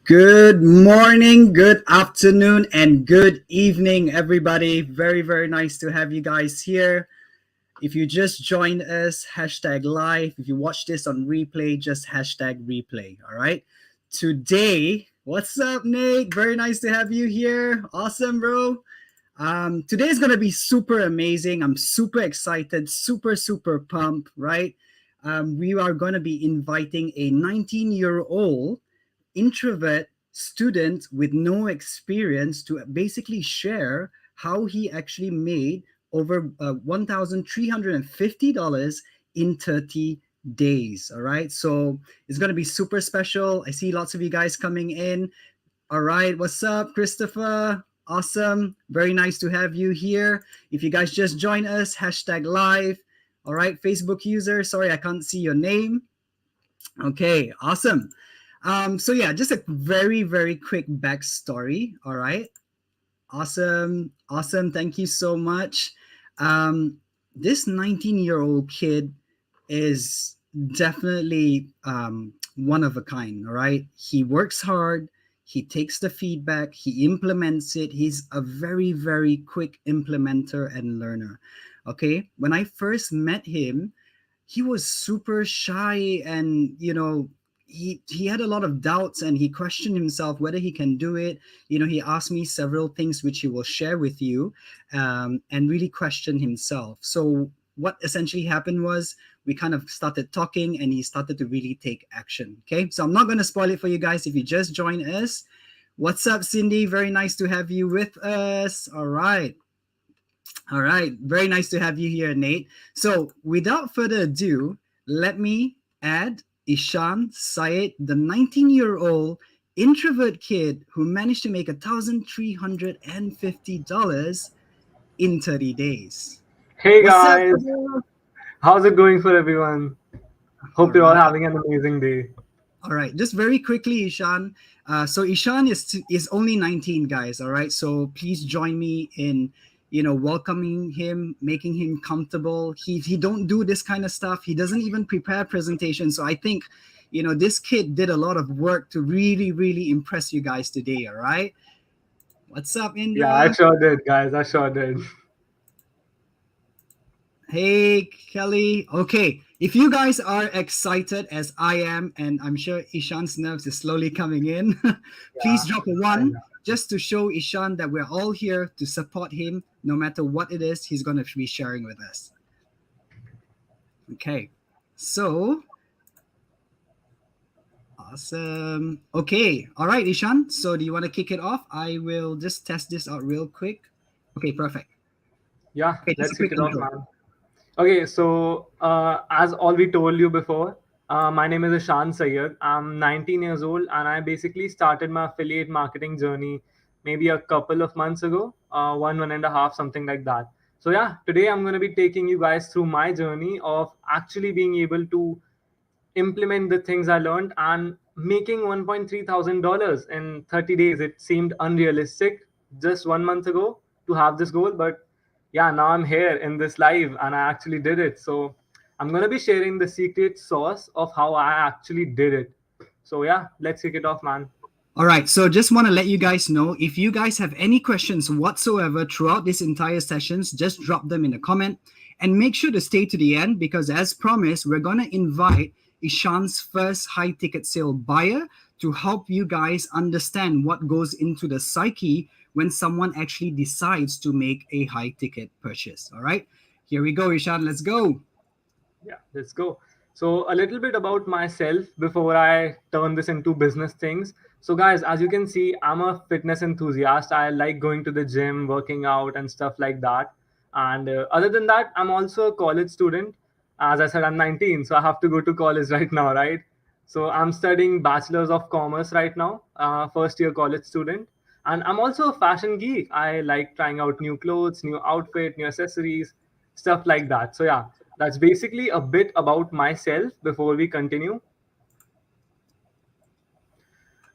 Good morning, good afternoon, and good evening, everybody. Very, very nice to have you guys here. If you just joined us, hashtag live. If you watch this on replay, just hashtag replay. All right. Today, what's up, Nate? Very nice to have you here. Awesome, bro. Today is going to be super amazing. I'm super excited, super pumped, right? We are going to be inviting a 19-year-old introvert student with no experience to basically share how he actually made over $1,350 in 30 days. All right. So it's going to be super special. I see lots of you guys coming in. All right. What's up, Christopher? Awesome. Very nice to have you here. If you guys just join us, hashtag live. All right. Facebook user. Sorry, I can't see your name. Okay. Awesome. So yeah, just a very quick backstory. All right. Awesome. Thank you so much. This 19-year-old kid is definitely one of a kind. All right. He works hard. He takes the feedback. He implements it. He's a very quick implementer and learner. Okay. When I first met him, he was super shy and he had a lot of doubts and he questioned himself whether he can do it. He asked me several things which he will share with you, and really questioned himself. So what essentially happened was we kind of started talking and he started to really take action. Okay, so I'm not going to spoil it for you guys if you just join us. What's up, Cindy? Very nice to have you with us. All right. Very nice to have you here, Nate. So without further ado, let me add Ishan Syed, the 19-year-old introvert kid who managed to make $1,350 in 30 days. Hey What's up, guys, brother? how's it going for everyone? All Hope you're all right. having an amazing day. All right, just very quickly, Ishan. So Ishan is only 19, guys. All right, so please join me in welcoming him, making him comfortable. He don't do this kind of stuff. He doesn't even prepare presentations. So I think this kid did a lot of work to really impress you guys today. All right, what's up, Yeah, I Indra? sure did, guys. I sure did. Hey, Kelly. Okay, if you guys are excited as I am, and I'm sure Ishan's nerves is slowly coming in, please Yeah, drop a I one know. just to show Ishan that we're all here to support him no matter what it is he's going to be sharing with us. Okay, so awesome. Okay, all right, Ishan. So do you want to kick it off? I will just test this out real quick. Okay, perfect. Yeah, Okay, just a let's kick quick it off, intro. man. Okay, so as all we told you before, my name is Ishan Sayyed. I'm 19 years old, and I basically started my affiliate marketing journey maybe a couple of months ago, one and a half, something like that. So yeah, today I'm going to be taking you guys through my journey of actually being able to implement the things I learned and making 1.3 thousand dollars in 30 days. It seemed unrealistic just 1 month ago to have this goal, but yeah, now I'm here in this live and I actually did it. So I'm gonna be sharing the secret sauce of how I actually did it. So yeah, let's kick it off, man. All right, so just want to let you guys know if you guys have any questions whatsoever throughout this entire sessions, just drop them in a comment and make sure to stay to the end because as promised, we're going to invite Ishan's first high ticket sale buyer to help you guys understand what goes into the psyche when someone actually decides to make a high ticket purchase. All right, here we go, Ishan, let's go. Yeah, let's go. So, a little bit about myself before I turn this into business things. So, guys, as you can see, I'm a fitness enthusiast. I like going to the gym, working out, and stuff like that. And other than that, I'm also a college student. As I said, I'm 19, so I have to go to college right now, right? So, I'm studying Bachelor's of Commerce right now, first year college student. And I'm also a fashion geek. I like trying out new clothes, new outfit, new accessories, stuff like that. So, yeah, that's basically a bit about myself before we continue.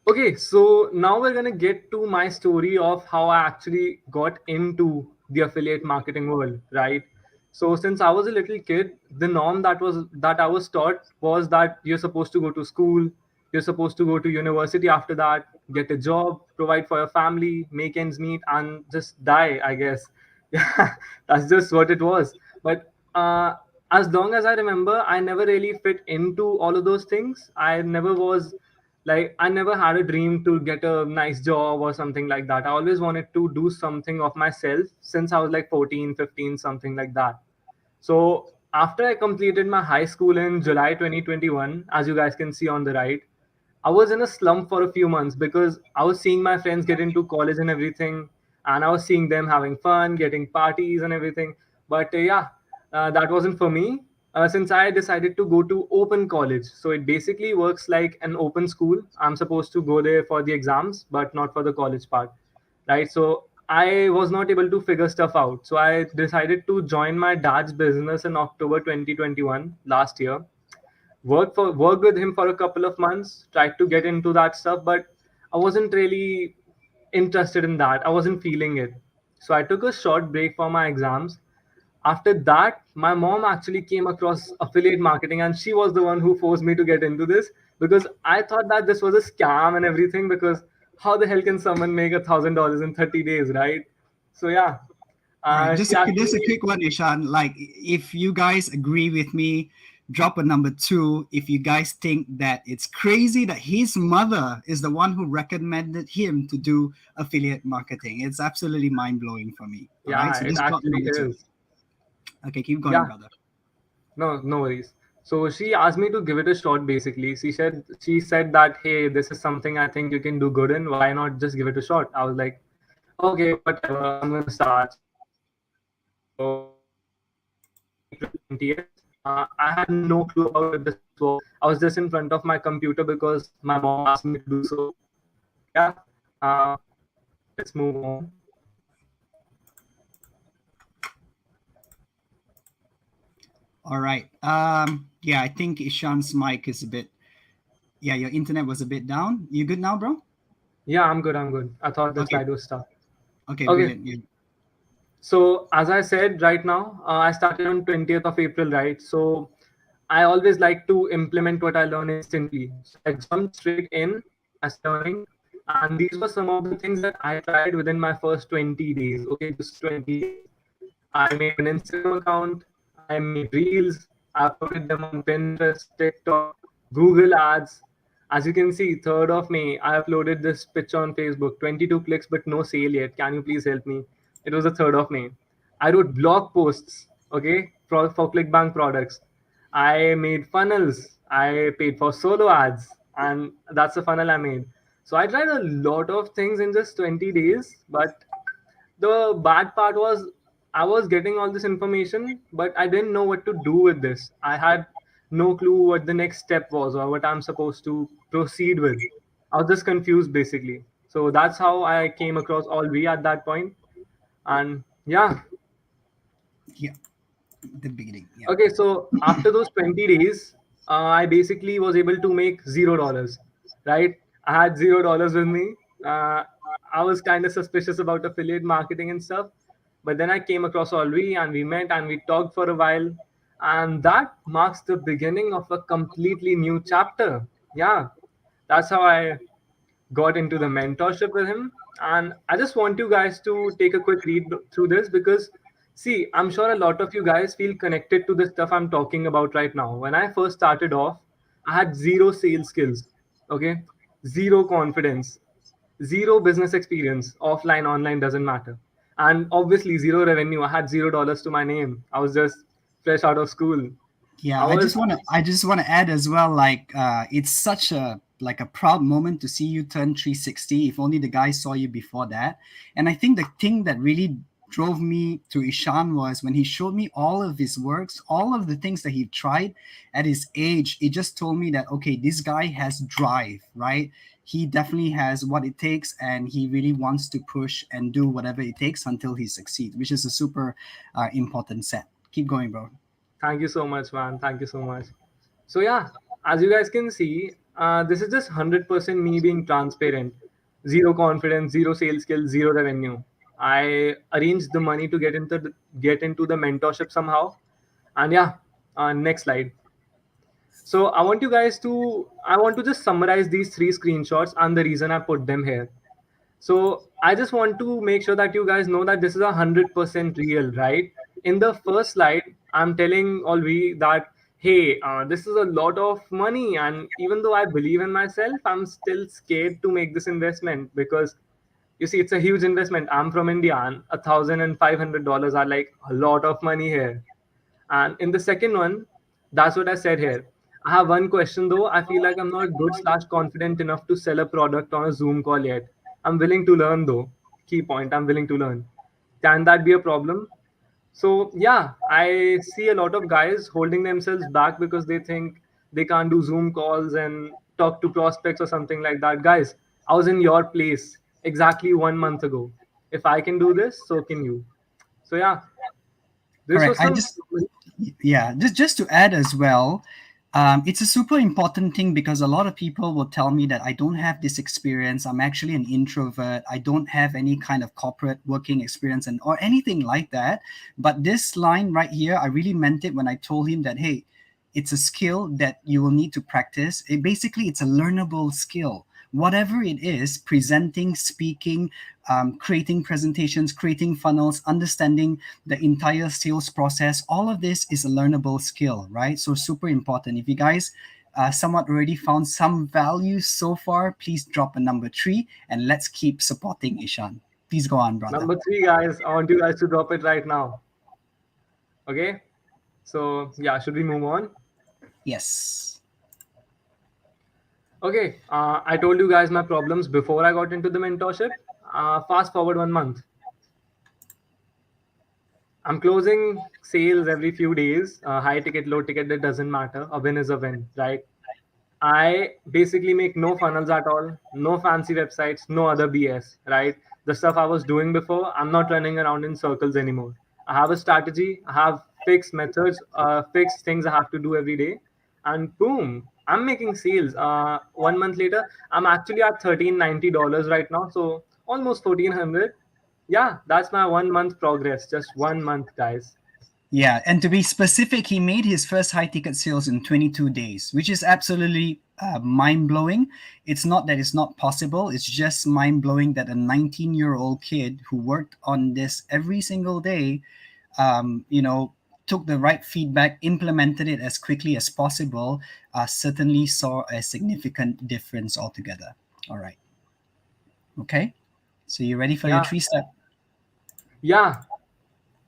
Okay, so now we're gonna get to my story of how I actually got into the affiliate marketing world, right? So since I was a little kid, the norm that I was taught was that you're supposed to go to school, You're supposed to go to university after that, get a job, provide for your family, make ends meet, and just die, I guess. Yeah, that's just what it was. But as long as I remember, I never really fit into all of those things. I never was like, I never had a dream to get a nice job or something like that. I always wanted to do something of myself since I was like 14, 15, something like that. So after I completed my high school in July 2021, as you guys can see on the right, I was in a slump for a few months because I was seeing my friends get into college and everything, and I was seeing them having fun, getting parties and everything. But that wasn't for me. Since I decided to go to open college, so it basically works like an open school. I'm supposed to go there for the exams, but not for the college part, right? So I was not able to figure stuff out. So I decided to join my dad's business in October 2021 last year. Worked with him for a couple of months, tried to get into that stuff, but I wasn't really interested in that. I wasn't feeling it. So I took a short break for my exams. After that, my mom actually came across affiliate marketing, and she was the one who forced me to get into this because I thought that this was a scam and everything. Because how the hell can someone make $1,000 in 30 days, right? So yeah, All right, she just a actually, quick one, Ishan. Like, if you guys agree with me, drop a number two. If you guys think that it's crazy that his mother is the one who recommended him to do affiliate marketing, it's absolutely mind blowing for me. All right, yeah, so it just drop actually number two. is. Okay, keep going, Yeah, brother. no, no worries. So she asked me to give it a shot basically. She said that, hey, this is something I think you can do good in. Why not just give it a shot? I was like, okay, whatever, I'm gonna start. So I started. So that was April 20th. I had no clue about what this was. I was just in front of my computer because my mom asked me to do so. So yeah, uh, let's move on. All right. Yeah, I think Ishan's mic is a bit. Yeah, your internet was a bit down. You good now, bro? Yeah, I'm good. I'm good. I thought the Okay. slide was stuck. Okay, Okay. brilliant. Yeah. So as I said, right now, I started on 20th of April, right? So I always like to implement what I learn instantly. So I jumped straight in as learning. And these were some of the things that I tried within my first 20 days. Okay, just 20 days. I made an Instagram account. I made reels. I uploaded them on Pinterest, TikTok, Google Ads. As you can see, 3rd of May, I uploaded this picture on Facebook. 22 clicks, but no sale yet. Can you please help me? It was the 3rd of May. I wrote blog posts, okay, for ClickBank products. I made funnels. I paid for solo ads, and that's the funnel I made. So I tried a lot of things in just 20 days, but the bad part was I was getting all this information, but I didn't know what to do with this. I had no clue what the next step was or what I'm supposed to proceed with. I was just confused basically. So that's how I came across Alwi at that point. And yeah, Yeah. The beginning. Yeah. okay, so after those 20 days, I basically was able to make $0, right? I had $0 with me. Uh, I was kind of suspicious about affiliate marketing and stuff. But then I came across Alwi and we met and we talked for a while. And that marks the beginning of a completely new chapter. Yeah, that's how I got into the mentorship with him. And I just want you guys to take a quick read through this because, see, I'm sure a lot of you guys feel connected to the stuff I'm talking about right now. When I first started off, I had zero sales skills, okay? Zero confidence, zero business experience, offline, online, doesn't matter. And obviously, zero revenue. I had $0 to my name. I was just fresh out of school. Yeah, I was, I just want to add as well, like it's such a like a proud moment to see you turn 360. If only the guy saw you before that. And I think the thing that really drove me to Ishan was when he showed me all of his works, all of the things that he tried at his age. It just told me that okay, this guy has drive, right? He definitely has what it takes, and he really wants to push and do whatever it takes until he succeeds, which is a super important set. Keep going, bro. thank you so much, man. Thank you so much. So yeah, as you guys can see, this is just 100% me being transparent. Zero confidence, zero sales skills, zero revenue. I arranged the money to get into the mentorship somehow. And yeah, next slide. So I want to just summarize these three screenshots and the reason I put them here. So I just want to make sure that you guys know that this is 100% real, right? In the first slide, I'm telling Alwi that, hey, this is a lot of money, and even though I believe in myself, I'm still scared to make this investment because you see, it's a huge investment. I'm from India, and $1,500 are like a lot of money here. And in the second one, that's what I said here. I have one question though. I feel like I'm not good slash confident enough to sell a product on a Zoom call yet. I'm willing to learn though. Key point, I'm willing to learn. Can that be a problem? So yeah, I see a lot of guys holding themselves back because they think they can't do Zoom calls and talk to prospects or something like that. Guys, I was in your place exactly 1 month ago. If I can do this, so can you. So yeah, this Correct. was some. Yeah, just to add as well, it's a super important thing because a lot of people will tell me that I don't have this experience. I'm actually an introvert. I don't have any kind of corporate working experience and or anything like that. But this line right here, I really meant it when I told him that, hey, it's a skill that you will need to practice. Basically, it's a learnable skill. Whatever it is, presenting, speaking, creating presentations, creating funnels, understanding the entire sales process, all of this is a learnable skill, right? So super important. If you guys somewhat already found some value so far, please drop a number 3 and let's keep supporting Ishan. Please go on, brother. Number three, guys, I want you guys to drop it right now. Okay. So, yeah, should we move on? Yes. Okay. I told you guys my problems before I got into the mentorship. Fast forward 1 month. I'm closing sales every few days. High ticket, low ticket, that doesn't matter. A win is a win, right? I basically make no funnels at all, no fancy websites, no other BS, right? The stuff I was doing before, I'm not running around in circles anymore. I have a strategy, I have fixed methods, fixed things I have to do every day, and boom, I'm making sales. 1 month later, I'm actually at $1,390 right now, so almost 1,400. Yeah, that's my 1 month progress. Just 1 month, guys. Yeah, and to be specific, he made his first high ticket sales in 22 days, which is absolutely mind blowing. It's not that it's not possible, it's just mind blowing that a 19-year-old kid who worked on this every single day, you know, took the right feedback, implemented it as quickly as possible, certainly saw a significant difference altogether. All right. Okay. So you ready for your Yeah, 3 step? yeah.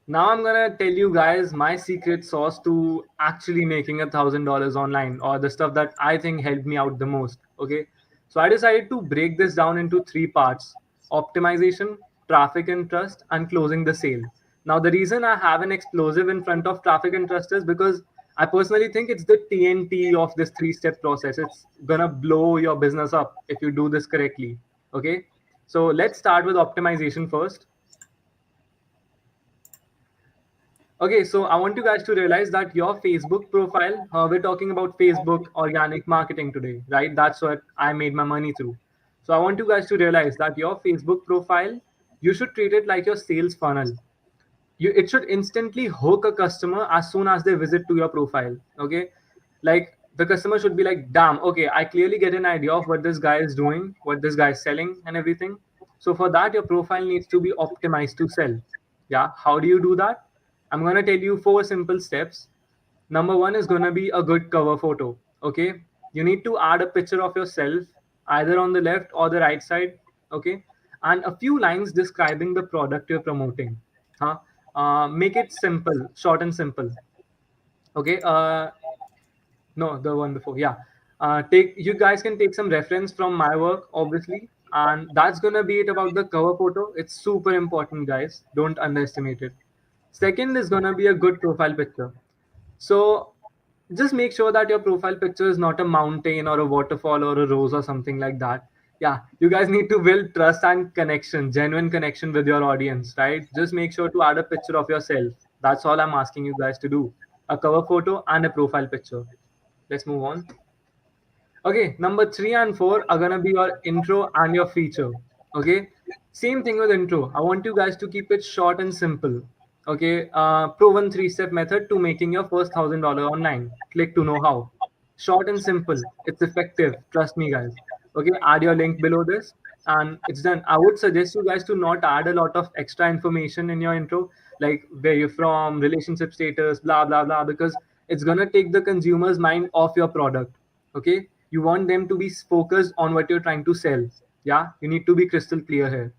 Now I'm gonna tell you guys my secret sauce to actually making $1,000 online, or the stuff that I think helped me out the most. Okay, so I decided to break this down into three parts: optimization, traffic and trust, and closing the sale. Now the reason I have an explosive in front of traffic and trust is because I personally think it's the TNT of this three-step process. It's gonna blow your business up if you do this correctly. Okay, so let's start with optimization first. Okay, so I want you guys to realize that your Facebook profile, we're talking about Facebook organic marketing today, right? That's what I made my money through. So I want you guys to realize that your Facebook profile, you should treat it like your sales funnel. It should instantly hook a customer as soon as they visit to your profile. Okay, like the customer should be like, damn, okay, I clearly get an idea of what this guy is doing, what this guy is selling and everything. So for that, your profile needs to be optimized to sell. Yeah, how do you do that? I'm going to tell you 4 simple steps. Number one is going to be a good cover photo. Okay, you need to add a picture of yourself either on the left or the right side. Okay, and a few lines describing the product you're promoting. Huh? Make it simple, short and simple. Okay, no, the one before. Yeah. Take You guys can take some reference from my work, obviously, and that's gonna be it about the cover photo. It's super important, guys. Don't underestimate it. Second is gonna be a good profile picture. So just make sure that your profile picture is not a mountain or a waterfall or a rose or something like that. Yeah, you guys need to build trust and connection, genuine connection with your audience, right? Just make sure to add a picture of yourself. That's all I'm asking you guys to do: a cover photo and a profile picture. Let's move on. Okay, number 3 and 4 are gonna be your intro and your feature. Okay, same thing with intro. I want you guys to keep it short and simple. Okay, proven three-step method to making your first $1,000 online. Click to know how. Short and simple. It's effective. Trust me, guys. Okay, add your link below this and it's done. I would suggest you guys to not add a lot of extra information in your intro, like where you're from, relationship status, blah, blah, blah, because it's going to take the consumer's mind off your product. Okay, you want them to be focused on what you're trying to sell. Yeah, you need to be crystal clear here.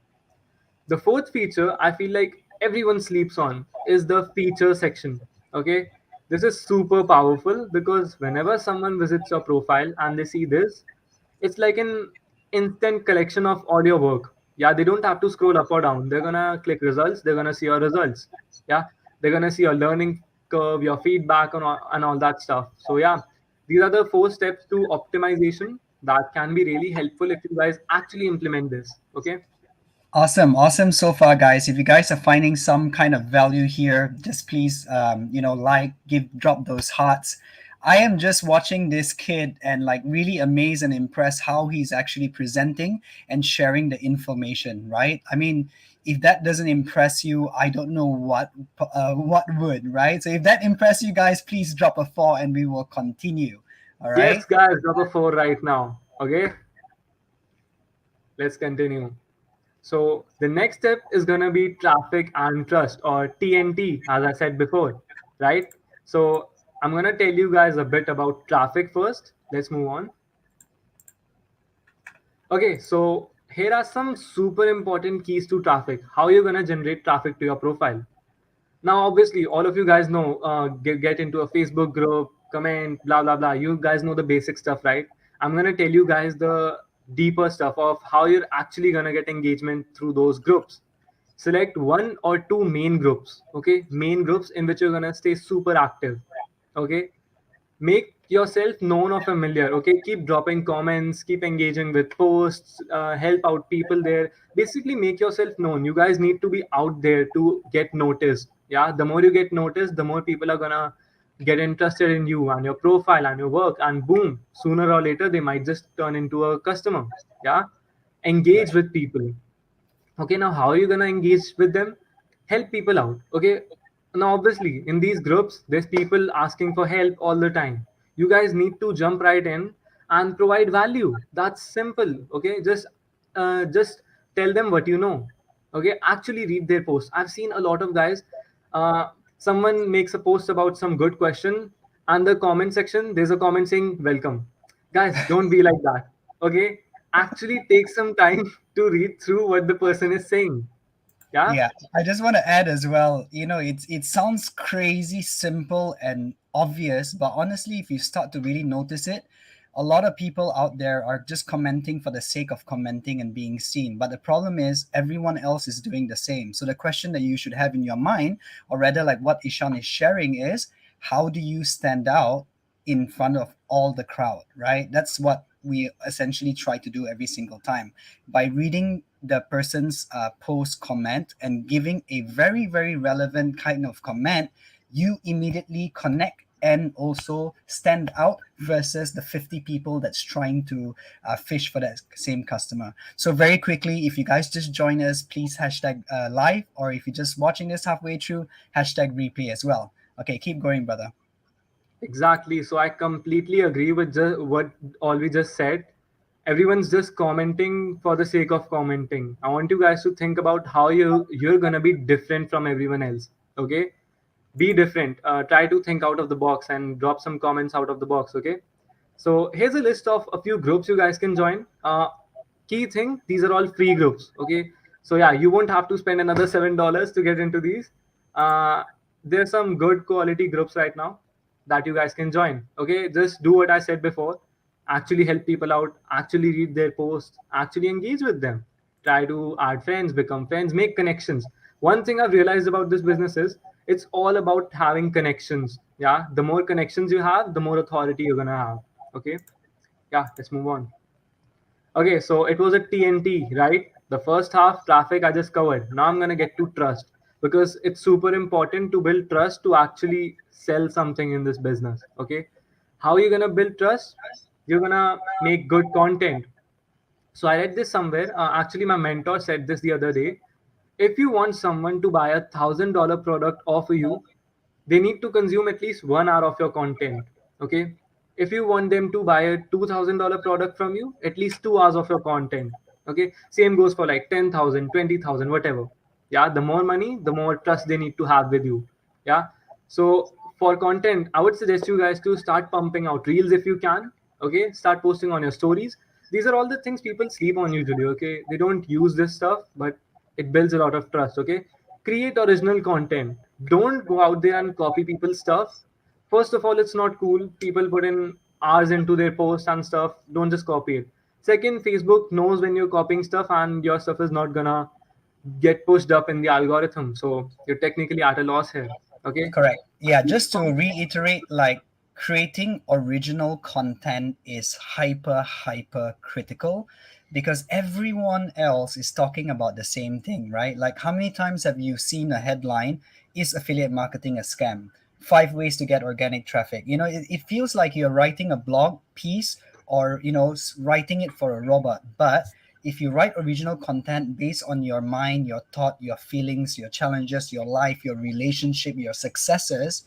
The fourth feature I feel like everyone sleeps on is the feature section. Okay. This is super powerful because whenever someone visits your profile and they see this, it's like an instant collection of all your work. Yeah, they don't have to scroll up or down. They're gonna click results, they're gonna see your results. Yeah, they're gonna see your learning curve, your feedback, and all that stuff. So, yeah, these are the four steps to optimization that can be really helpful if you guys actually implement this. Okay. Awesome, awesome so far, guys. If you guys are finding some kind of value here, just please, like, drop those hearts. I am just watching this kid and like really amazed and impressed how he's actually presenting and sharing the information. Right? I mean, if that doesn't impress you, I don't know what would. Right? So if that impressed you guys, please drop a 4 and we will continue. All right. Yes, guys, number four right now. Okay, let's continue. So the next step is gonna be traffic and trust, or TNT, as I said before, right? So I'm gonna tell you guys a bit about traffic first. Let's move on. Okay, so here are some super important keys to traffic. How you're gonna generate traffic to your profile. Now, obviously, all of you guys know, get into a Facebook group, comment, blah, blah, blah. You guys know the basic stuff, right? I'm going to tell you guys the deeper stuff of how you're actually going to get engagement through those groups. Select one or two main groups, okay? Main groups in which you're going to stay super active, okay? Make yourself known or familiar. Okay, keep dropping comments, keep engaging with posts, help out people there. Basically make yourself known. You guys need to be out there to get noticed. Yeah, the more you get noticed, the more people are gonna get interested in you and your profile and your work, and boom, sooner or later they might just turn into a customer. Yeah, engage with people. Okay, now how are you gonna engage with them? Help people out. Okay, now obviously in these groups there's people asking for help all the time. You guys need to jump right in and provide value. That's simple. Okay, just tell them what you know. Okay, actually read their posts. I've seen a lot of guys, uh, someone makes a post about some good question, and the comment section there's a comment saying welcome. Guys, don't be like that. Okay, actually take some time to read through what the person is saying. Yeah. Yeah, I just want to add as well. It sounds crazy simple and obvious, but honestly, if you start to really notice it, a lot of people out there are just commenting for the sake of commenting and being seen. But the problem is everyone else is doing the same. So the question that you should have in your mind, or rather like what Ishan is sharing, is how do you stand out in front of all the crowd, right? That's what we essentially try to do every single time by reading the person's post comment and giving a very, very relevant kind of comment. You immediately connect and also stand out versus the 50 people that's trying to fish for that same customer. So very quickly, if you guys just join us, please hashtag live, or if you're just watching this halfway through, hashtag replay as well. Okay, keep going, brother. Exactly. So I completely agree with what all we just said. Everyone's just commenting for the sake of commenting. I want you guys to think about how you're gonna be different from everyone else. Okay, be different. Try to think out of the box and drop some comments out of the box. Okay. So here's a list of a few groups you guys can join. Key thing: these are all free groups. Okay. So yeah, you won't have to spend another $7 to get into these. Uh, there's some good quality groups right now that you guys can join. Okay, just do what I said before. Actually help people out. Actually read their posts. Actually engage with them. Try to add friends, become friends, make connections. One thing I've realized about this business is it's all about having connections. Yeah, the more connections you have, the more authority you're gonna have. Okay, yeah, let's move on. Okay, so it was a TNT, right? The first half traffic I just covered. Now I'm gonna get to trust because it's super important to build trust to actually sell something in this business. Okay, how are you gonna build trust? You're gonna make good content. So I read this somewhere. Actually, my mentor said this the other day. If you want someone to buy $1,000 product off of you, they need to consume at least 1 hour of your content. Okay. If you want them to buy a $2,000 product from you, at least 2 hours of your content. Okay, same goes for like 10,000, 20,000, whatever. Yeah, the more money, the more trust they need to have with you. Yeah. So for content, I would suggest you guys to start pumping out reels if you can. Okay, start posting on your stories. These are all the things people sleep on usually. Okay, they don't use this stuff, but it builds a lot of trust. Okay, create original content. Don't go out there and copy people's stuff. First of all, it's not cool. People put in hours into their posts and stuff. Don't just copy it. Second, Facebook knows when you're copying stuff and your stuff is not gonna get pushed up in the algorithm. So you're technically at a loss here. Okay. Correct. Yeah, Keep just to reiterate, like creating original content is hyper critical because everyone else is talking about the same thing, right? Like how many times have you seen a headline, is affiliate marketing a scam? 5 ways to get organic traffic. It feels like you're writing a blog piece or, writing it for a robot. But if you write original content based on your mind, your thought, your feelings, your challenges, your life, your relationship, your successes,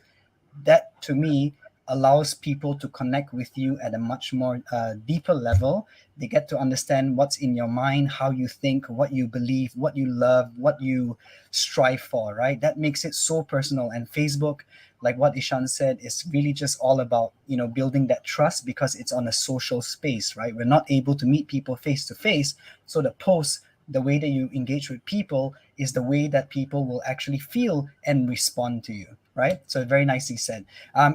that to me allows people to connect with you at a much more deeper level. They get to understand what's in your mind, how you think, what you believe, what you love, what you strive for, right? That makes it so personal. And Facebook, like what Ishan said, is really just all about building that trust because it's on a social space, right? We're not able to meet people face to face, so the posts, the way that you engage with people is the way that people will actually feel and respond to you, right? So very nicely said.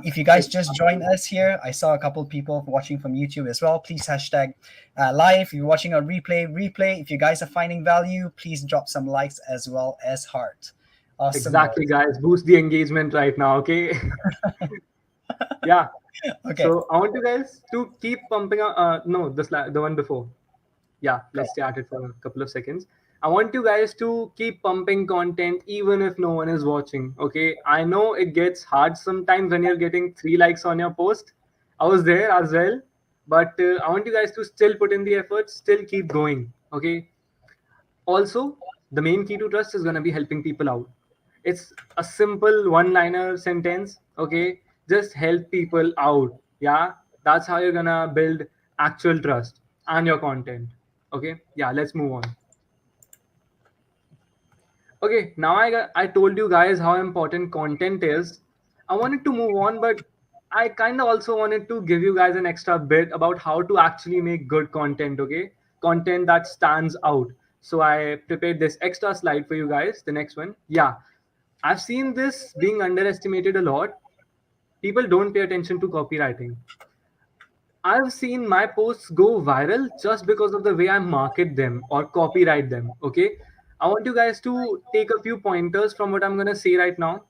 If you guys just joined us here, I saw a couple of people watching from YouTube as well. Please hashtag live. If you're watching a replay. If you guys are finding value, please drop some likes as well as heart. Awesome, exactly, boys. guys. Boost the engagement right now. Okay. Yeah. Okay, So I want you guys to keep pumping out. No, the one before. Yeah, go. let's start it for a couple of seconds. I want you guys to keep pumping content even if no one is watching. Okay, I know it gets hard sometimes when you're getting 3 likes on your post. I was there as well, but I want you guys to still put in the effort, still keep going. Okay, also, the main key to trust is going to be helping people out. It's a simple one liner sentence. Okay, just help people out. Yeah, that's how you're going to build actual trust and your content. Okay, yeah, let's move on. Okay, now I told you guys how important content is. I wanted to move on, but I kind of also wanted to give you guys an extra bit about how to actually make good content. Okay, content that stands out. So I prepared this extra slide for you guys. The next one, yeah, I've seen this being underestimated a lot. People don't pay attention to copywriting. I've seen my posts go viral just because of the way I market them or copyright them. Okay. I want you guys to take a few pointers from what I'm going to say right now.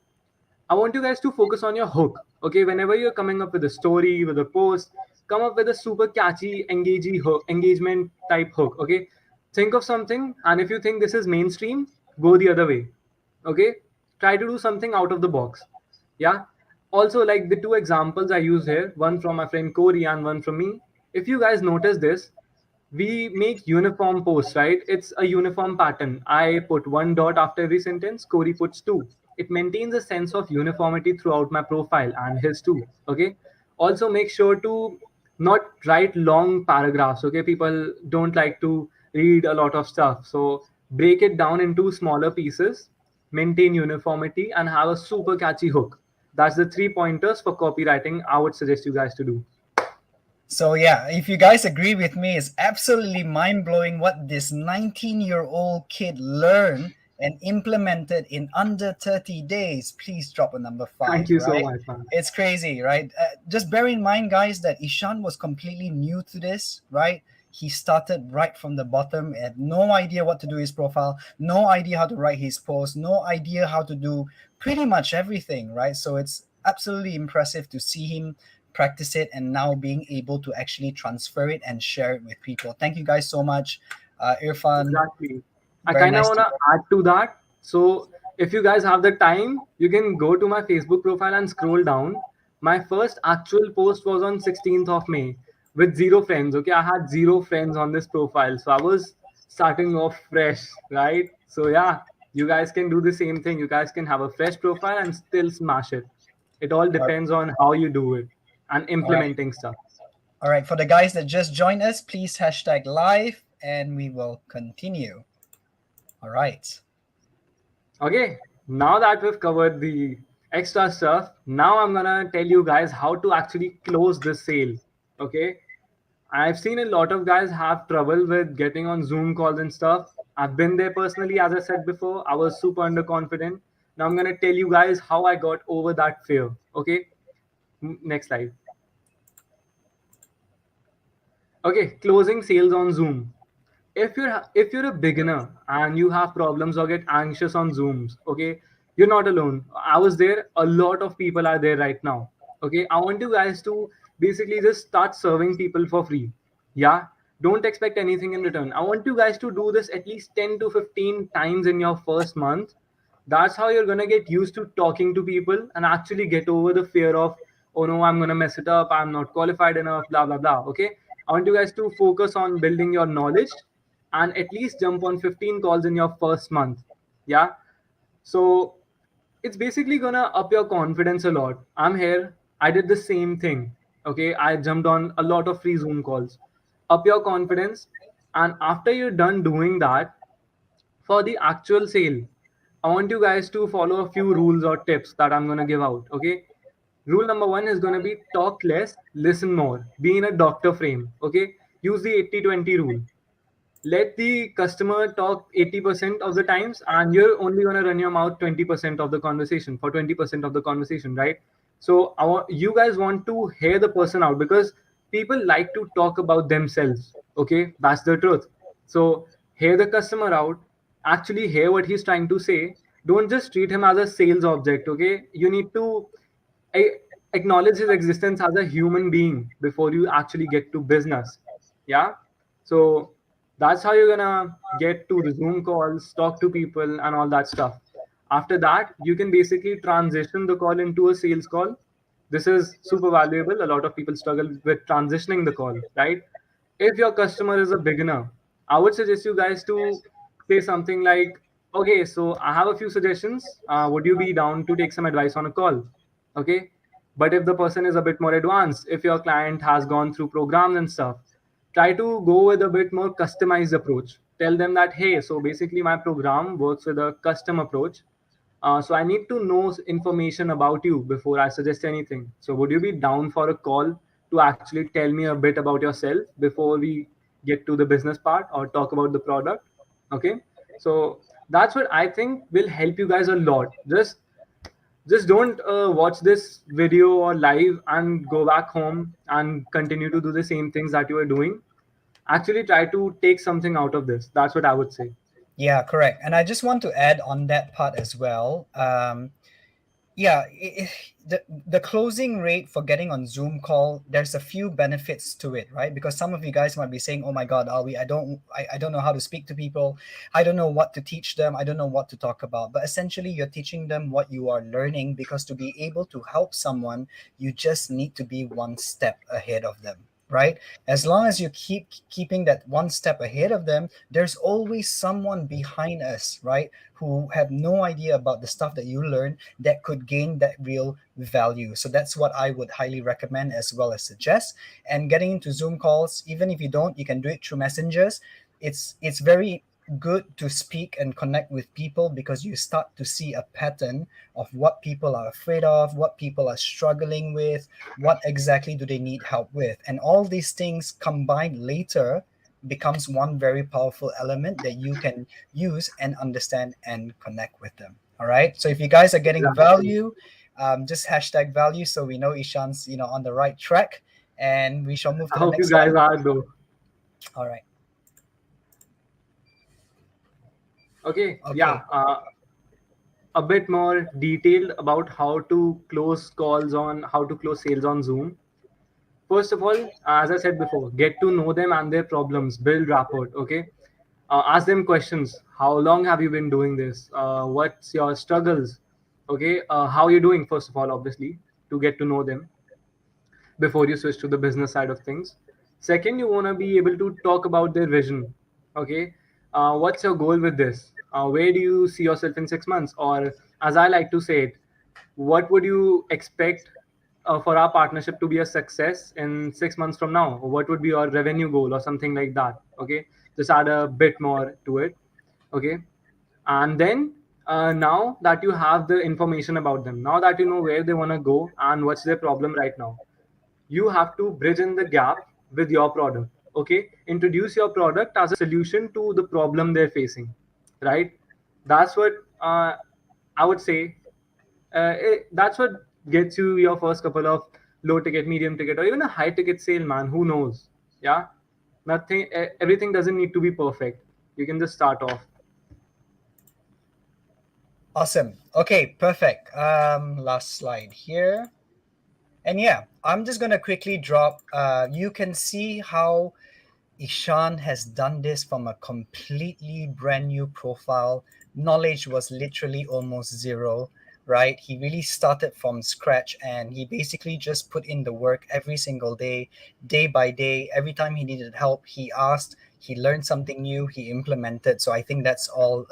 I want you guys to focus on your hook. Okay. Whenever you're coming up with a story, with a post, come up with a super catchy, engaging hook, engagement type hook. Okay. Think of something. And if you think this is mainstream, go the other way. Okay. Try to do something out of the box. Yeah. Also, like the two examples I use here, one from my friend Corey and one from me. If you guys notice this, we make uniform posts, right? It's a uniform pattern. I put one dot after every sentence, Corey puts two. It maintains a sense of uniformity throughout my profile and his too. Okay. Also, make sure to not write long paragraphs. Okay. People don't like to read a lot of stuff. So break it down into smaller pieces, maintain uniformity, and have a super catchy hook. That's the 3 pointers for copywriting I would suggest you guys to do. So yeah, if you guys agree with me, it's absolutely mind-blowing what this 19-year-old kid learned and implemented in under 30 days. Please drop a number Thank 5, you so right? much, man. It's crazy, right? Just bear in mind, guys, that Ishan was completely new to this, right? He started right from the bottom, had no idea what to do his profile, no idea how to write his post, no idea how to do pretty much everything, right? So it's absolutely impressive to see him practice it and now being able to actually transfer it and share it with people. Thank you guys so much. Irfan, Exactly. I very kind of nice want to to add to that. So, if you guys have the time, you can go to my Facebook profile and scroll down. My first actual post was on 16th of May with zero friends. Okay, I had zero friends on this profile. So, I was starting off fresh, right? So, yeah, you guys can do the same thing. You guys can have a fresh profile and still smash it. It all uh, depends on how you do it. and All right. implementing stuff. All right. For the guys that just joined us, please hashtag live and we will continue. All right. Okay, now that we've covered the extra stuff, now I'm gonna tell you guys how to actually close this sale. Okay, I've seen a lot of guys have trouble with getting on Zoom calls and stuff. I've been there personally, as I said before. I was super underconfident. Now I'm gonna tell you guys how I got over that fear. Okay, next slide. Okay, closing sales on Zoom. If you're a beginner and you have problems or get anxious on Zooms, okay, you're not alone. I was there. A lot of people are there right now. Okay, I want you guys to basically just start serving people for free. Yeah, don't expect anything in return. I want you guys to do this at least 10 to 15 times in your first month. That's how you're gonna get used to talking to people and actually get over the fear of, oh no, I'm gonna mess it up, I'm not qualified enough, blah blah blah. Okay, I want you guys to focus on building your knowledge and at least jump on 15 calls in your first month. Yeah, so it's basically gonna up your confidence a lot. I'm here, I did the same thing. Okay, I jumped on a lot of free Zoom calls. Up your confidence, and after you're done doing that, for the actual sale, I want you guys to follow a few rules or tips that I'm going to give out. Okay. Rule number one is going to be talk less, listen more. Be in a doctor frame. Okay. Use the 80-20 rule. Let the customer talk 80% of the times, and you're only going to run your mouth 20% of the conversation for 20% of the conversation, right? So you guys want to hear the person out because people like to talk about themselves. Okay. That's the truth. So hear the customer out, actually hear what he's trying to say. Don't just treat him as a sales object. Okay, you need to a- acknowledge his existence as a human being before you actually get to business. Yeah, so that's how you're gonna get to the Zoom calls, talk to people and all that stuff. After that, you can basically transition the call into a sales call. This is super valuable. A lot of people struggle with transitioning the call, right? If your customer is a beginner, I would suggest you guys to say something like, okay, so I have a few suggestions. Would you be down to take some advice on a call? Okay. But if the person is a bit more advanced, if your client has gone through programs and stuff, try to go with a bit more customized approach. Tell them that, hey, so basically my program works with a custom approach. So I need to know information about you before I suggest anything. So would you be down for a call to actually tell me a bit about yourself before we get to the business part or talk about the product? Okay. So that's what I think will help you guys a lot. Just don't watch this video or live and go back home and continue to do the same things that you are doing. Actually try to take something out of this. That's what I would say. Yeah, correct. And I just want to add on that part as well. Yeah, the closing rate for getting on Zoom call, there's a few benefits to it, right? Because some of you guys might be saying, oh my God, Alwi, I don't know how to speak to people. I don't know what to teach them. I don't know what to talk about. But essentially, you're teaching them what you are learning, because to be able to help someone, you just need to be one step ahead of them, right? As long as you keeping that one step ahead of them, there's always someone behind us, right, who have no idea about the stuff that you learn, that could gain that real value. So that's what I would highly recommend as well as suggest. And getting into Zoom calls, even if you don't, you can do it through messengers. It's very good to speak and connect with people, because you start to see a pattern of what people are afraid of, what people are struggling with, what exactly do they need help with, and all these things combined later becomes one very powerful element that you can use and understand and connect with them. All right. So if you guys are getting Exactly. value, just hashtag value, so we know Ishan's on the right track, and we shall move I to the hope you next guys slide. are though. All right. Okay, Okay. yeah, a bit more detailed about how to close calls on how to close sales on Zoom. First of all, as I said before, get to know them and their problems, build rapport. Okay, ask them questions. How long have you been doing this? What's your struggles? Okay, how are you doing? First of all, obviously, to get to know them before you switch to the business side of things. Second, you want to be able to talk about their vision. Okay, what's your goal with this? Where do you see yourself in 6 months? Or, as I like to say it, what would you expect? for our partnership to be a success in 6 months from now? What would be your revenue goal or something like that? Okay, just add a bit more to it. Okay, and then now that you have the information about them, now that you know where they want to go and what's their problem right now, you have to bridge in the gap with your product. Okay, introduce your product as a solution to the problem they're facing, right? That's what I would say. That's what gets you your first couple of low ticket, medium ticket, or even a high ticket sale, man. Who knows? Yeah, nothing, everything doesn't need to be perfect. You can just start off. Awesome. Okay, perfect. Last slide here. And yeah, I'm just gonna quickly drop. You can see how Ishan has done this from a completely brand new profile. Knowledge was literally almost zero, right? He really started from scratch and he basically just put in the work every single day, day by day. Every time he needed help, he asked, he learned something new, he implemented. So I think that's all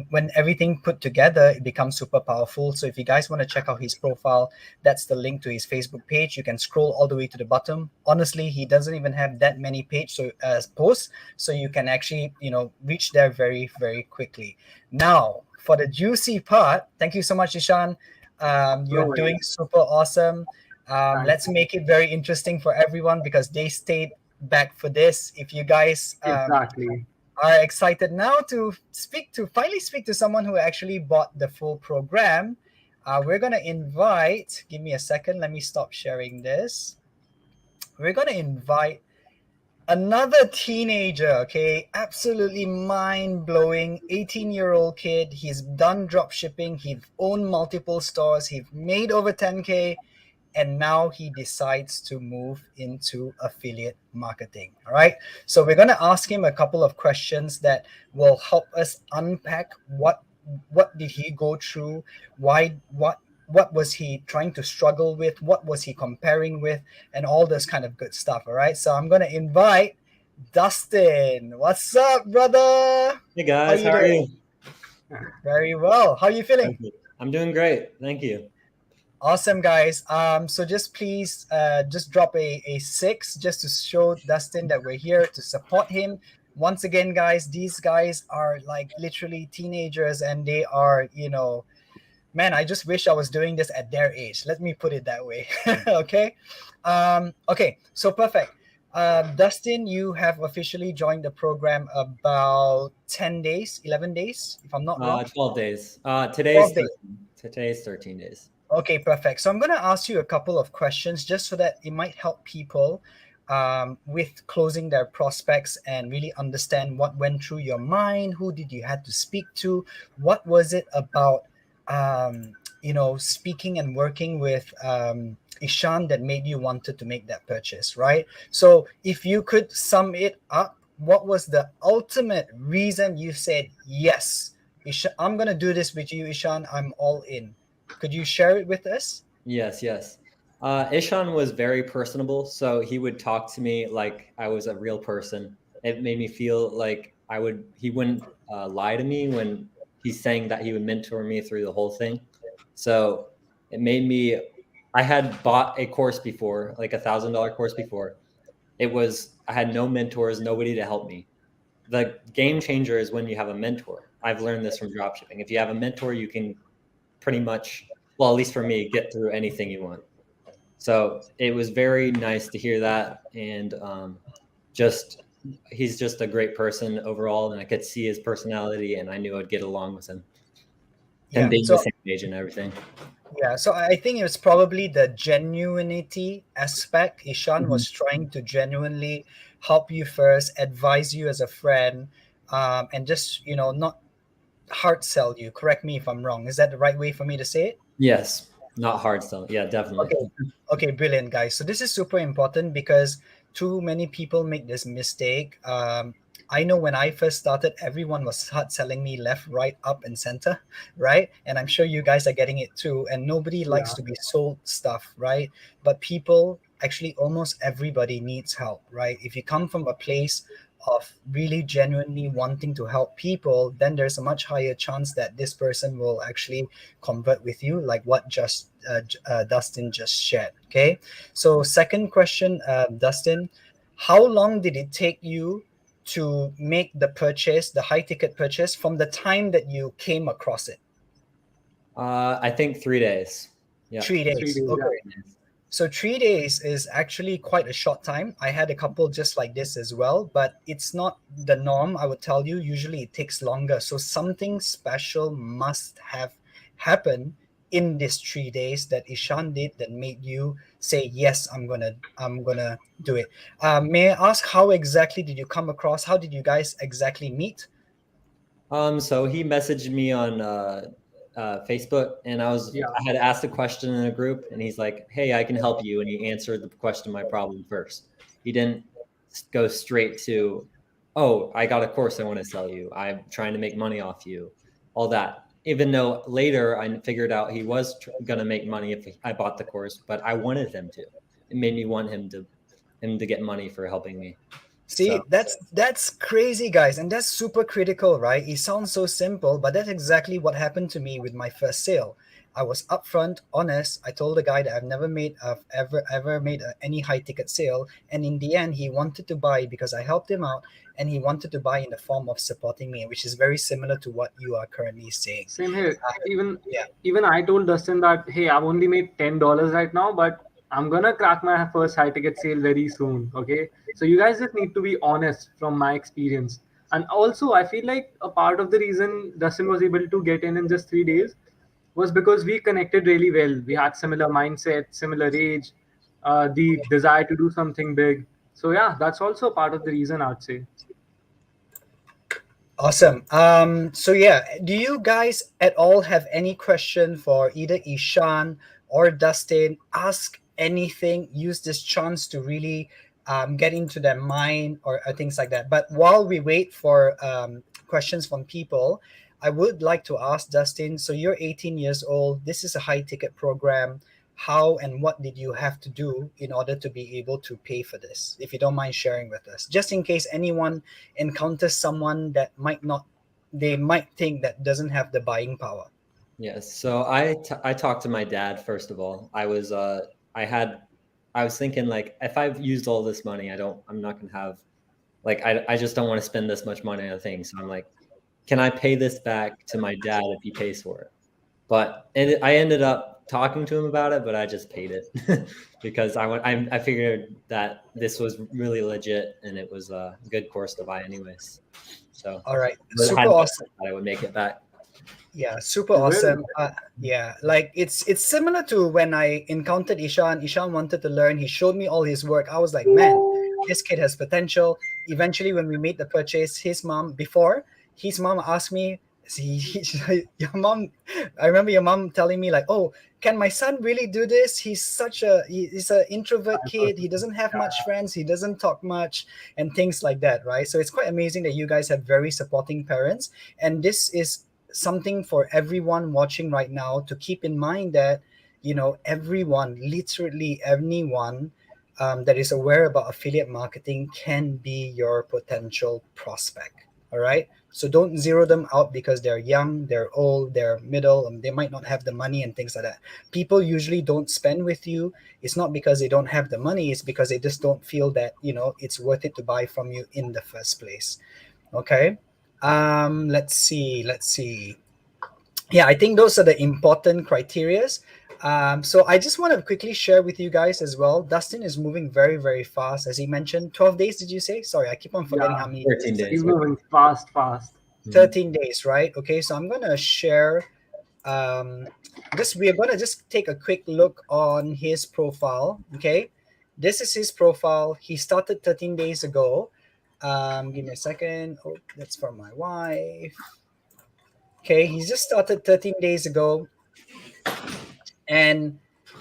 when everything put together, it becomes super powerful. So if you guys want to check out his profile, that's the link to his Facebook page. You can scroll all the way to the bottom. Honestly, he doesn't even have that many posts, so you can actually reach there very very quickly. Now for the juicy part, thank you so much, Ishan. No You're doing worries. super awesome. Thank Let's you. make it very interesting for everyone because they stayed back for this. If you guys Exactly. are excited now to finally speak to someone who actually bought the full program. We're gonna invite. Give me a second. Let me stop sharing this. We're gonna invite another teenager. Okay, absolutely mind blowing. 18-year-old kid. He's done drop shipping. He's owned multiple stores. He's made over 10K, and now he decides to move into affiliate marketing. All right, so we're going to ask him a couple of questions that will help us unpack what did he go through, why what was he trying to struggle with, what was he comparing with, and all this kind of good stuff. All right, so I'm going to invite Dustin. What's up, brother? Hey How guys, you how are doing? you? Very well. How you feeling? I'm doing great. Thank you. Awesome, guys. So just please just drop a 6 just to show Dustin that we're here to support him. Once again, guys, these guys are like literally teenagers and they are, man, I just wish I was doing this at their age. Let me put it that way. Okay. Okay, so perfect. Dustin, you have officially joined the program about 10 days, 11 days, if I'm not wrong. 12 days. 12 days. Today's 13 days. Okay, perfect. So I'm going to ask you a couple of questions just so that it might help people with closing their prospects and really understand what went through your mind. Who did you had to speak to? What was it about, speaking and working with Ishan that made you wanted to make that purchase, right? So if you could sum it up, what was the ultimate reason you said, yes, Ishan, I'm going to do this with you, Ishan. I'm all in. Could you share it with us? Yes, yes. Ishan was very personable, so he would talk to me like I was a real person. It made me feel like he wouldn't lie to me when he's saying that he would mentor me through the whole thing. So it made me, I had bought a course before, like $1,000 course before. I had no mentors, nobody to help me. The game changer is when you have a mentor. I've learned this from dropshipping. If you have a mentor, you can pretty much, well, at least for me, get through anything you want. So it was very nice to hear that. And just, he's just a great person overall. And I could see his personality and I knew I'd get along with him. Him Yeah. being the So same age and everything. yeah, so I think it was probably the genuinity aspect. Ishan Mhm. was trying to genuinely help you first, advise you as a friend, and just not hard sell you. Correct me if I'm wrong. Is that the right way for me to say it? Yes, not hard still. Yeah, definitely. Okay. Okay, brilliant, guys. So this is super important because too many people make this mistake. I know when I first started, everyone was hard selling me left, right, up, and center, right? And I'm sure you guys are getting it too. And nobody likes Yeah. to be sold stuff, right? But people, actually, almost everybody needs help, right? If you come from a place of really genuinely wanting to help people, then there's a much higher chance that this person will actually convert with you, like what just Dustin just shared. Okay, so second question, Dustin, how long did it take you to make the purchase, the high ticket purchase, from the time that you came across it? I think 3 days. Yeah. 3 days. 3 days. Okay. Yeah. So 3 days is actually quite a short time. I had a couple just like this as well, but it's not the norm. I would tell you, usually it takes longer. So something special must have happened in these 3 days that Ishan did that made you say, yes, I'm gonna do it. May I ask, how exactly did you come across? How did you guys exactly meet? So he messaged me on Facebook, and I Yeah. had asked a question in a group, and he's like, "Hey, I can help you," and he answered the question, my problem first. He didn't go straight to, "Oh, I got a course I want to sell you. I'm trying to make money off you," all that. Even though later I figured out he was gonna make money if I bought the course, but I wanted him to. It made me want him to get money for helping me. See, So that's crazy, guys, and that's super critical, right? It sounds so simple, but that's exactly what happened to me with my first sale. I was upfront, honest. I told the guy that I've ever made any high ticket sale, and in the end, he wanted to buy because I helped him out, and he wanted to buy in the form of supporting me, which is very similar to what you are currently saying. Same here. Even Yeah. even I told Dustin that, hey, I've only made $10 right now, but I'm gonna crack my first high ticket sale very soon. Okay. So you guys just need to be honest from my experience. And also I feel like a part of the reason Dustin was able to get in just 3 days was because we connected really well. We had similar mindset, similar age, the desire to do something big. So yeah, that's also a part of the reason, I'd say. Awesome. So yeah, do you guys at all have any question for either Ishan or Dustin? Ask anything. Use this chance to really get into their mind or things like that. But while we wait for questions from people, I would like to ask Dustin. So you're 18 years old. This is a high ticket program. How and what did you have to do in order to be able to pay for this? If you don't mind sharing with us, just in case anyone encounters someone that might not, they might think that doesn't have the buying power. yes, so I talked to my dad first of all. I was thinking, like, if I've used all this money, I'm not gonna have, like, I just don't want to spend this much money on things. So I'm like, can I pay this back to my dad if he pays for it? But I ended up talking to him about it, but I just paid it because I figured that this was really legit and it was a good course to buy anyways. So All right, but I super had no awesome. doubt I would make it back. Yeah, super You awesome. will. Yeah, like it's similar to when I encountered Ishan. Ishan wanted to learn. He showed me all his work. I was like, man, this kid has potential. Eventually, when we made the purchase, his mom asked me, your mom, I remember your mom telling me like, oh, can my son really do this? He's an introvert kid. He doesn't have Yeah. much friends. He doesn't talk much and things like that, right? So it's quite amazing that you guys have very supporting parents. And this is something for everyone watching right now to keep in mind that, everyone, literally anyone, that is aware about affiliate marketing can be your potential prospect. All right. So don't zero them out because they're young, they're old, they're middle, and they might not have the money and things like that. People usually don't spend with you. It's not because they don't have the money, it's because they just don't feel that, it's worth it to buy from you in the first place. Okay. Let's see. Yeah, I think those are the important criterias. So I just want to quickly share with you guys as well. Dustin is moving very, very fast. As he mentioned, 12 days, did you say? Sorry, I keep on forgetting Yeah. how many 13 days. He's days. moving fast, fast. 13 days, right? Okay, so I'm going to share. We're going to just take a quick look on his profile. Okay, this is his profile. He started 13 days ago. Give me a second. Oh, that's for my wife. Okay, he just started 13 days ago. And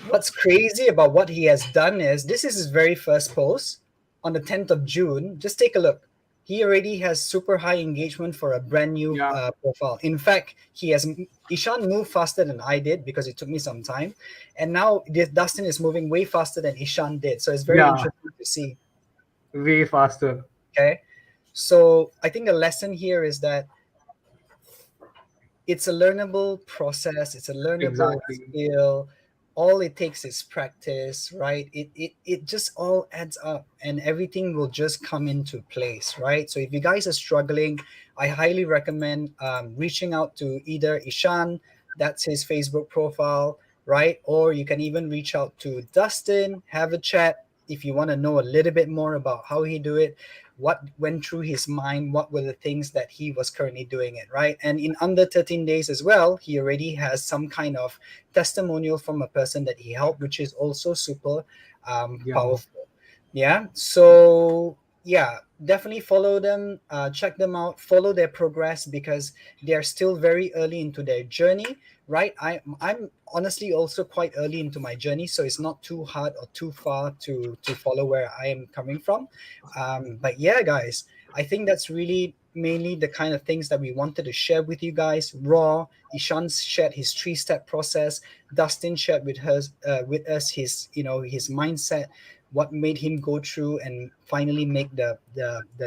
what's crazy about what he has done is this is his very first post on the 10th of June. Just take a look. He already has super high engagement for a brand new Yeah. profile. In fact, Ishan moved faster than I did because it took me some time. And now Dustin is moving way faster than Ishan did. So it's very Yeah. interesting to see. Way faster. Okay. So I think the lesson here is that it's a learnable process, it's a learnable Exactly. skill. All it takes is practice, right? It just all adds up and everything will just come into place, right? So if you guys are struggling, I highly recommend reaching out to either Ishan, that's his Facebook profile, right? Or you can even reach out to Dustin, have a chat if you want to know a little bit more about how he do it, what went through his mind, what were the things that he was currently doing it, right? And in under 13 days as well, he already has some kind of testimonial from a person that he helped, which is also super Yeah. powerful. Yeah. So yeah, definitely follow them, check them out, follow their progress because they are still very early into their journey, right? I'm honestly also quite early into my journey, so it's not too hard or too far to follow where I am coming from. But yeah, guys, I think that's really mainly the kind of things that we wanted to share with you guys. Raw, Ishan shared his 3-step process. Dustin shared with us his his mindset, what made him go through and finally make the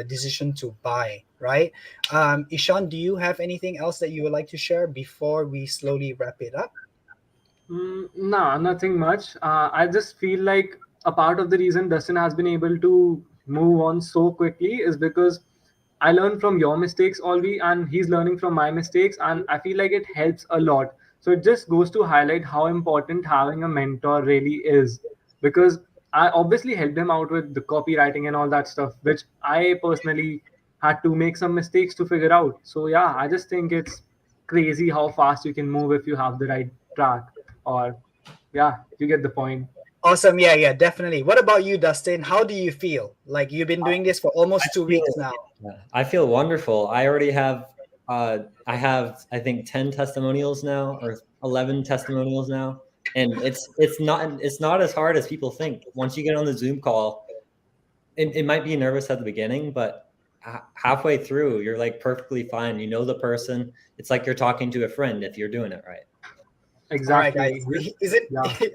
decision to buy, right? Ishan, do you have anything else that you would like to share before we slowly wrap it up? Nah, nothing much. I just feel like a part of the reason Dustin has been able to move on so quickly is because I learned from your mistakes, Olvi, and he's learning from my mistakes, and I feel like it helps a lot. So it just goes to highlight how important having a mentor really is, because I obviously helped him out with the copywriting and all that stuff, which I personally had to make some mistakes to figure out. So yeah, I just think it's crazy how fast you can move if you have the right track. Or yeah, you get the point. Awesome. Yeah, yeah, definitely. What about you, Dustin? How do you feel? Like you've been doing this for I almost 2 weeks feel now. yeah, I feel wonderful. I already have I have I think 10 testimonials now or 11 testimonials now. And it's not as hard as people think. Once you get on the Zoom call, it might be nervous at the beginning, but halfway through, you're like perfectly fine. You know the person. It's like you're talking to a friend if you're doing it right. All right, guys. Exactly. Is it Yeah.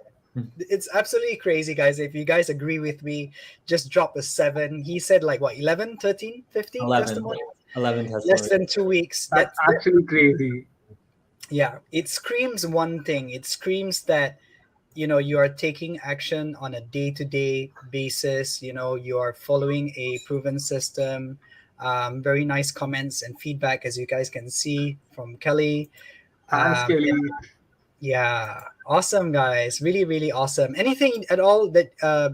it's absolutely crazy, guys. If you guys agree with me, just drop a 7. He said like what, 11, 13, 15 11, testimonials? 11 Less testimonials. than 2 weeks. That's actually crazy. Yeah, it screams one thing. It screams that you are taking action on a day-to-day basis. You are following a proven system. Very nice comments and feedback, as you guys can see from Kelly. Thanks, Yeah, Kelly. yeah, awesome, guys. Really, really awesome. Anything at all that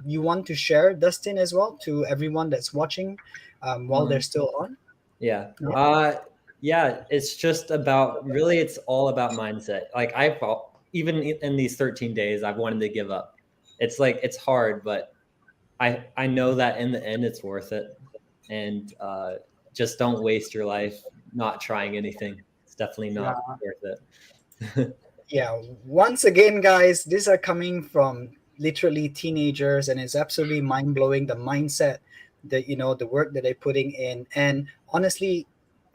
you want to share, Dustin, as well, to everyone that's watching while they're Mm. still on? Yeah. No? Yeah, it's just about really it's all about mindset. Like even in these 13 days I've wanted to give up. It's like it's hard, but I know that in the end it's worth it. And just don't waste your life not trying anything. It's definitely Yeah. not worth it. Yeah, once again, guys, these are coming from literally teenagers, and it's absolutely mind blowing the mindset, the work that they're putting in. And honestly,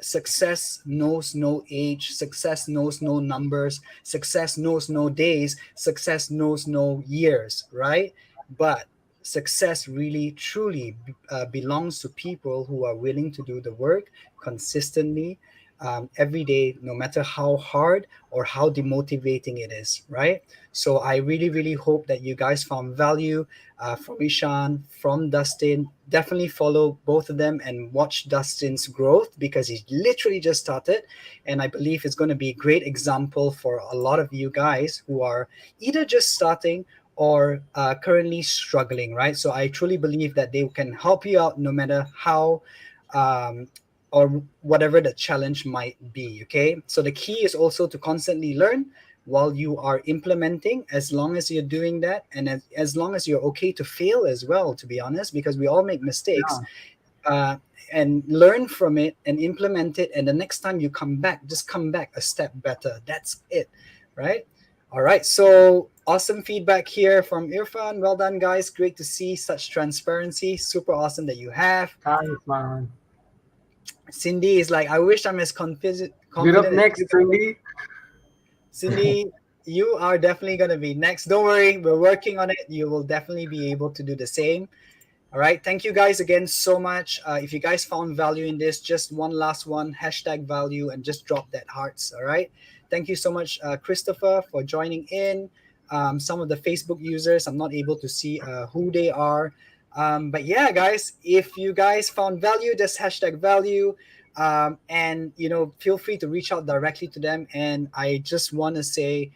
success knows no age, success knows no numbers, success knows no days, success knows no years, right? But success really truly belongs to people who are willing to do the work consistently, every day, no matter how hard or how demotivating it is, right? So I really, really hope that you guys found value from Ishan, from Dustin. Definitely follow both of them and watch Dustin's growth because he literally just started. And I believe it's going to be a great example for a lot of you guys who are either just starting or currently struggling, right? So I truly believe that they can help you out no matter how um, or whatever the challenge might be. Okay, so the key is also to constantly learn while you are implementing, as long as you're doing that, and as long as you're okay to fail as well, to be honest, because we all make mistakes. Yeah. uh, and learn from it and implement it, and the next time you come back, just come back a step better. That's it, right? All right, so awesome feedback here from Irfan. Well done, guys. Great to see such transparency. Super awesome that you have. Thanks, man. Cindy is like, I wish I'm as You're up confident as you next, guys. Cindy. Cindy, you are definitely going to be next. Don't worry, we're working on it. You will definitely be able to do the same. All right. Thank you guys again so much. If you guys found value in this, just one last one, hashtag value, and just drop that hearts. All right. Thank you so much, Christopher, for joining in. Some of the Facebook users, I'm not able to see who they are. But yeah, guys, if you guys found value, just hashtag value. And, feel free to reach out directly to them. And I just want to say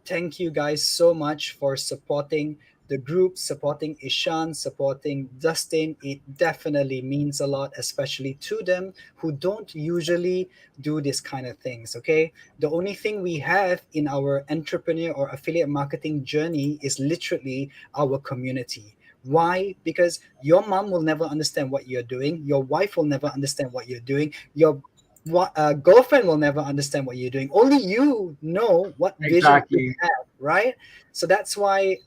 thank you guys so much for supporting the group, supporting Ishan, supporting Dustin. It definitely means a lot, especially to them who don't usually do this kind of things. Okay. The only thing we have in our entrepreneur or affiliate marketing journey is literally our community. Why? Because your mom will never understand what you're doing. Your wife will never understand what you're doing. Your girlfriend will never understand what you're doing. Only you know what vision you Exactly. have, right? So that's why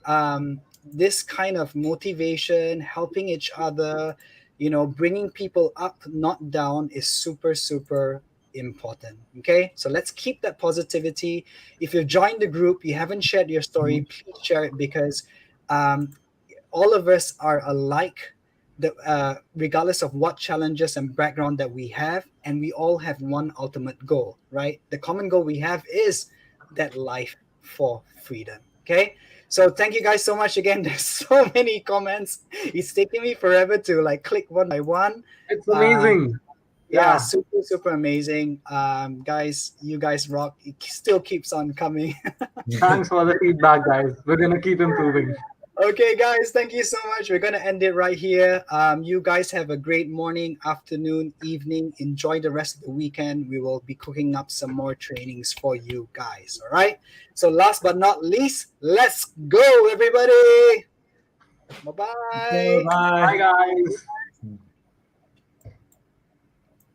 this kind of motivation, helping each other, bringing people up, not down, is super, super important. Okay, so let's keep that positivity. If you've joined the group, you haven't shared your story, please share it, because um, all of us are alike, regardless of what challenges and background that we have, and we all have one ultimate goal, right? The common goal we have is that life for freedom. Okay, so thank you guys so much again. There's so many comments. It's taking me forever to like click one by one. It's Um, amazing. yeah, Yeah. super, super amazing. Guys, you guys rock. It still keeps on coming. Thanks for the feedback, guys. We're gonna keep improving. Okay, guys, thank you so much. We're going to end it right here. You guys have a great morning, afternoon, evening. Enjoy the rest of the weekend. We will be cooking up some more trainings for you guys. All right. So, last but not least, let's go, everybody. Bye Okay, bye. Bye, bye. guys.